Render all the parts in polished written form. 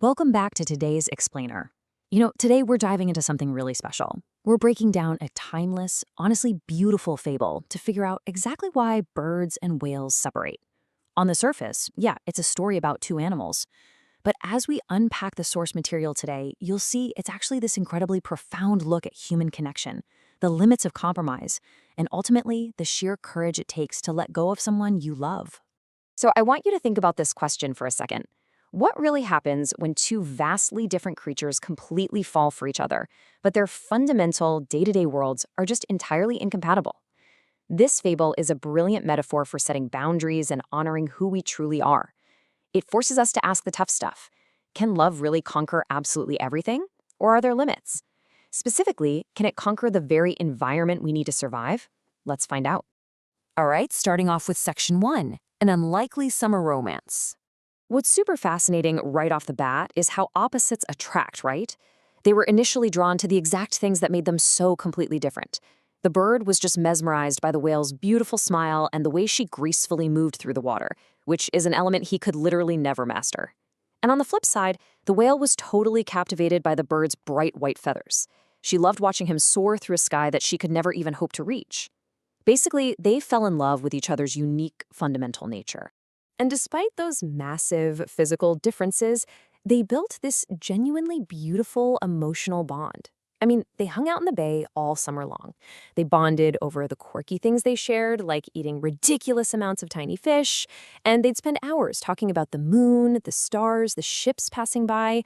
Welcome back to today's Explainer. Today we're diving into something really special. We're breaking down a timeless, honestly beautiful fable to figure out exactly why birds and whales separate. On the surface, yeah, it's a story about two animals. But as we unpack the source material today, you'll see it's actually this incredibly profound look at human connection, the limits of compromise, and ultimately the sheer courage it takes to let go of someone you love. So I want you to think about this question for a second. What really happens when two vastly different creatures completely fall for each other, but their fundamental day-to-day worlds are just entirely incompatible? This fable is a brilliant metaphor for setting boundaries and honoring who we truly are. It forces us to ask the tough stuff. Can love really conquer absolutely everything? Or are there limits? Specifically, can it conquer the very environment we need to survive? Let's find out. All right, starting off with section 1, an unlikely summer romance. What's super fascinating right off the bat is how opposites attract, right? They were initially drawn to the exact things that made them so completely different. The bird was just mesmerized by the whale's beautiful smile and the way she gracefully moved through the water, which is an element he could literally never master. And on the flip side, the whale was totally captivated by the bird's bright white feathers. She loved watching him soar through a sky that she could never even hope to reach. Basically, they fell in love with each other's unique fundamental nature. And despite those massive physical differences, they built this genuinely beautiful emotional bond. I mean, they hung out in the bay all summer long. They bonded over the quirky things they shared, like eating ridiculous amounts of tiny fish, and they'd spend hours talking about the moon, the stars, the ships passing by.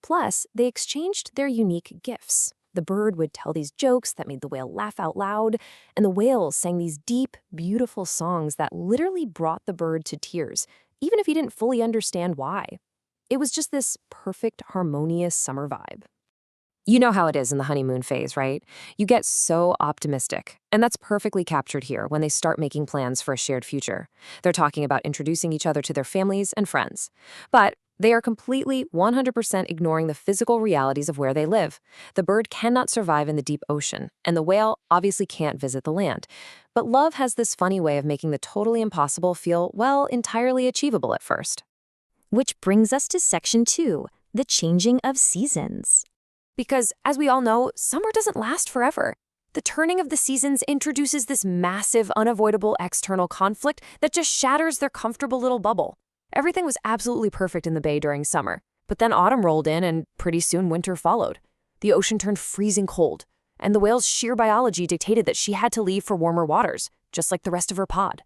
Plus, they exchanged their unique gifts. The bird would tell these jokes that made the whale laugh out loud, and the whale sang these deep, beautiful songs that literally brought the bird to tears, even if he didn't fully understand why. It was just this perfect, harmonious summer vibe. You know how it is in the honeymoon phase, right? You get so optimistic, and that's perfectly captured here when they start making plans for a shared future. They're talking about introducing each other to their families and friends. But they are completely 100% ignoring the physical realities of where they live. The bird cannot survive in the deep ocean, and the whale obviously can't visit the land. But love has this funny way of making the totally impossible feel, well, entirely achievable at first. Which brings us to section 2, the changing of seasons. Because, as we all know, summer doesn't last forever. The turning of the seasons introduces this massive, unavoidable external conflict that just shatters their comfortable little bubble. Everything was absolutely perfect in the bay during summer, but then autumn rolled in and pretty soon winter followed. The ocean turned freezing cold, and the whale's sheer biology dictated that she had to leave for warmer waters, just like the rest of her pod.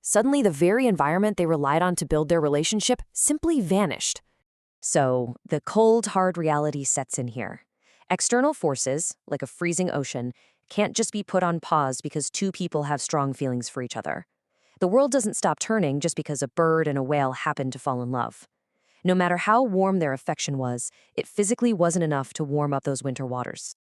Suddenly, the very environment they relied on to build their relationship simply vanished. So, the cold, hard reality sets in here. External forces, like a freezing ocean, can't just be put on pause because two people have strong feelings for each other. The world doesn't stop turning just because a bird and a whale happened to fall in love. No matter how warm their affection was, it physically wasn't enough to warm up those winter waters.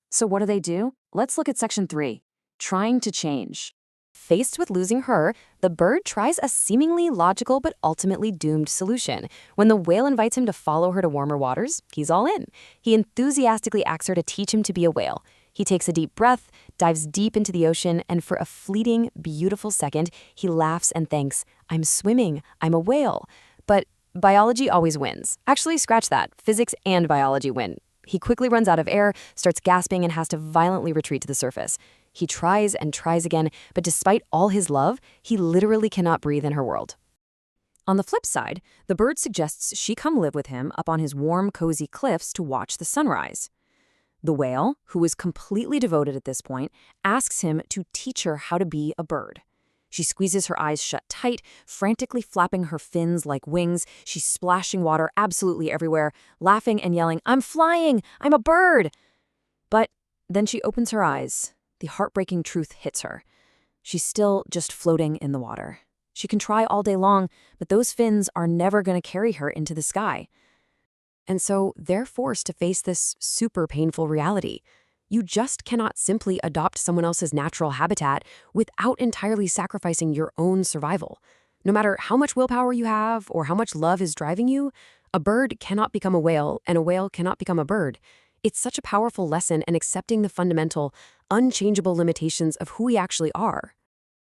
So what do? Let's look at section 3, trying to change. Faced with losing her, the bird tries a seemingly logical but ultimately doomed solution. When the whale invites him to follow her to warmer waters, he's all in. He enthusiastically asks her to teach him to be a whale. He takes a deep breath, dives deep into the ocean, and for a fleeting, beautiful second, he laughs and thinks, "I'm swimming, I'm a whale." But biology always wins. Actually, scratch that. Physics and biology win. He quickly runs out of air, starts gasping, and has to violently retreat to the surface. He tries and tries again, but despite all his love, he literally cannot breathe in her world. On the flip side, the bird suggests she come live with him up on his warm, cozy cliffs to watch the sunrise. The whale, who is completely devoted at this point, asks him to teach her how to be a bird. She squeezes her eyes shut tight, frantically flapping her fins like wings. She's splashing water absolutely everywhere, laughing and yelling, "I'm flying! I'm a bird!" But then she opens her eyes. The heartbreaking truth hits her. She's still just floating in the water. She can try all day long, but those fins are never going to carry her into the sky. And so they're forced to face this super painful reality. You just cannot simply adopt someone else's natural habitat without entirely sacrificing your own survival. No matter how much willpower you have or how much love is driving you, a bird cannot become a whale and a whale cannot become a bird. It's such a powerful lesson in accepting the fundamental, unchangeable limitations of who we actually are.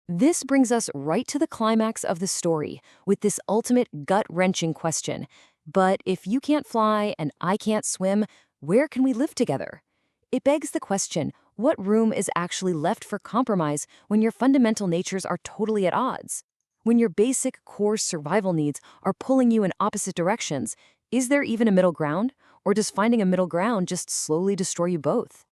This brings us right to the climax of the story with this ultimate gut-wrenching question. But if you can't fly and I can't swim, where can we live together? It begs the question, what room is actually left for compromise when your fundamental natures are totally at odds? When your basic core survival needs are pulling you in opposite directions, is there even a middle ground? Or does finding a middle ground just slowly destroy you both?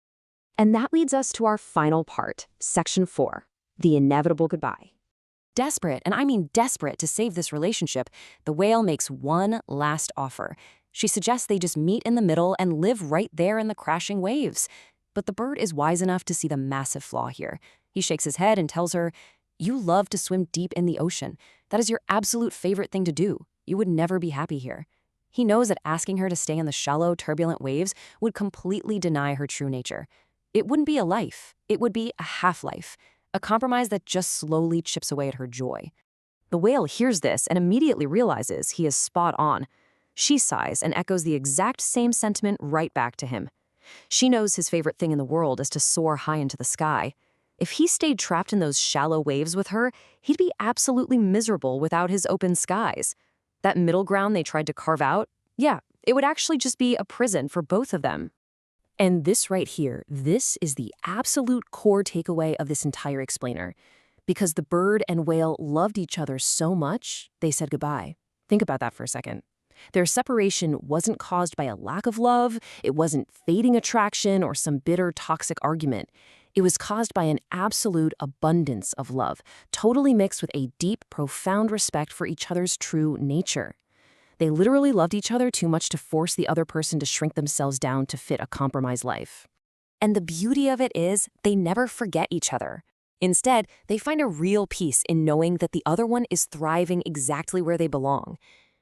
And that leads us to our final part, section 4, the inevitable goodbye. Desperate, and I mean desperate, to save this relationship, the whale makes one last offer. She suggests they just meet in the middle and live right there in the crashing waves. But the bird is wise enough to see the massive flaw here. He shakes his head and tells her, "You love to swim deep in the ocean. That is your absolute favorite thing to do. You would never be happy here." He knows that asking her to stay in the shallow, turbulent waves would completely deny her true nature. It wouldn't be a life. It would be a half-life. A compromise that just slowly chips away at her joy. The whale hears this and immediately realizes he is spot on. She sighs and echoes the exact same sentiment right back to him. She knows his favorite thing in the world is to soar high into the sky. If he stayed trapped in those shallow waves with her, he'd be absolutely miserable without his open skies. That middle ground they tried to carve out, yeah, it would actually just be a prison for both of them. And this right here, this is the absolute core takeaway of this entire explainer. Because the bird and whale loved each other so much, they said goodbye. Think about that for a second. Their separation wasn't caused by a lack of love, it wasn't fading attraction or some bitter, toxic argument. It was caused by an absolute abundance of love, totally mixed with a deep, profound respect for each other's true nature. They literally loved each other too much to force the other person to shrink themselves down to fit a compromised life. And the beauty of it is, they never forget each other. Instead, they find a real peace in knowing that the other one is thriving exactly where they belong.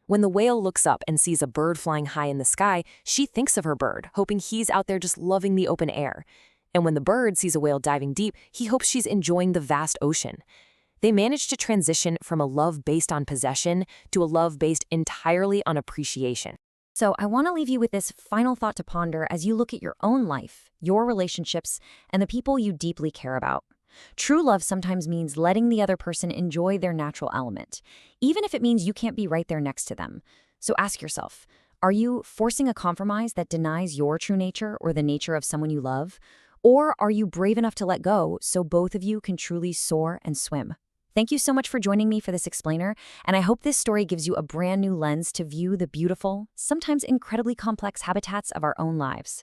When the whale looks up and sees a bird flying high in the sky, she thinks of her bird, hoping he's out there just loving the open air. And when the bird sees a whale diving deep, he hopes she's enjoying the vast ocean. They managed to transition from a love based on possession to a love based entirely on appreciation. So I want to leave you with this final thought to ponder as you look at your own life, your relationships, and the people you deeply care about. True love sometimes means letting the other person enjoy their natural element, even if it means you can't be right there next to them. So ask yourself, are you forcing a compromise that denies your true nature or the nature of someone you love? Or are you brave enough to let go so both of you can truly soar and swim? Thank you so much for joining me for this explainer, and I hope this story gives you a brand new lens to view the beautiful, sometimes incredibly complex habitats of our own lives.